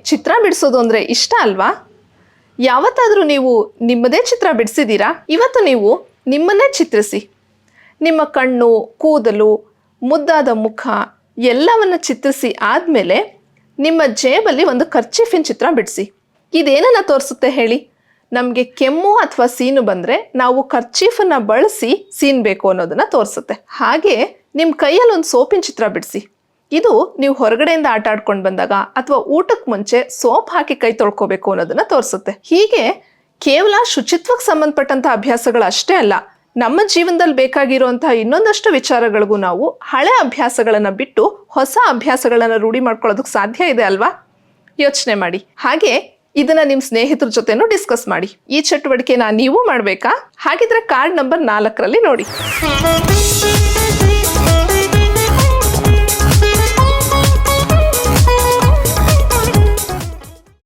ಚಿತ್ರ ಬಿಡಿಸೋದು ಅಂದರೆ ಇಷ್ಟ ಅಲ್ವಾ? ಯಾವತ್ತಾದರೂ ನೀವು ನಿಮ್ಮದೇ ಚಿತ್ರ ಬಿಡಿಸಿದ್ದೀರಾ? ಇವತ್ತು ನೀವು ನಿಮ್ಮನ್ನೇ ಚಿತ್ರಿಸಿ. ನಿಮ್ಮ ಕಣ್ಣು, ಕೂದಲು, ಮುದ್ದಾದ ಮುಖ ಎಲ್ಲವನ್ನು ಚಿತ್ರಿಸಿ ಆದಮೇಲೆ ನಿಮ್ಮ ಜೇಬಲ್ಲಿ ಒಂದು ಕರ್ಚೀಫಿನ ಚಿತ್ರ ಬಿಡಿಸಿ. ಇದೇನನ್ನು ತೋರಿಸುತ್ತೆ ಹೇಳಿ? ನಮಗೆ ಕೆಮ್ಮು ಅಥವಾ ಸೀನು ಬಂದರೆ ನಾವು ಕರ್ಚೀಫನ್ನು ಬಳಸಿ ಸೀನ್ಬೇಕು ಅನ್ನೋದನ್ನು ತೋರಿಸುತ್ತೆ. ಹಾಗೆ ನಿಮ್ಮ ಕೈಯಲ್ಲಿ ಒಂದು ಸೋಪಿನ ಚಿತ್ರ ಬಿಡಿಸಿ. ಇದು ನೀವು ಹೊರಗಡೆಯಿಂದ ಆಟ ಆಡ್ಕೊಂಡು ಬಂದಾಗ ಅಥವಾ ಊಟಕ್ಕೆ ಮುಂಚೆ ಸೋಪ್ ಹಾಕಿ ಕೈ ತೊಳ್ಕೊಬೇಕು ಅನ್ನೋದನ್ನ ತೋರಿಸುತ್ತೆ. ಹೀಗೆ ಕೇವಲ ಶುಚಿತ್ವಕ್ಕೆ ಸಂಬಂಧಪಟ್ಟಂತ ಅಭ್ಯಾಸಗಳು ಅಷ್ಟೇ ಅಲ್ಲ, ನಮ್ಮ ಜೀವನದಲ್ಲಿ ಬೇಕಾಗಿರುವಂತಹ ಇನ್ನೊಂದಷ್ಟು ವಿಚಾರಗಳಿಗೂ ನಾವು ಹಳೆ ಅಭ್ಯಾಸಗಳನ್ನ ಬಿಟ್ಟು ಹೊಸ ಅಭ್ಯಾಸಗಳನ್ನ ರೂಢಿ ಮಾಡ್ಕೊಳ್ಳೋದಕ್ಕೆ ಸಾಧ್ಯ ಇದೆ ಅಲ್ವಾ? ಯೋಚನೆ ಮಾಡಿ. ಹಾಗೆ ಇದನ್ನ ನಿಮ್ಮ ಸ್ನೇಹಿತರ ಜೊತೆನೂ ಡಿಸ್ಕಸ್ ಮಾಡಿ. ಈ ಚಟುವಟಿಕೆನ ನೀವು ಮಾಡಬೇಕಾ? ಹಾಗಿದ್ರೆ ಕಾರ್ಡ್ ನಂಬರ್ 4 ನೋಡಿ.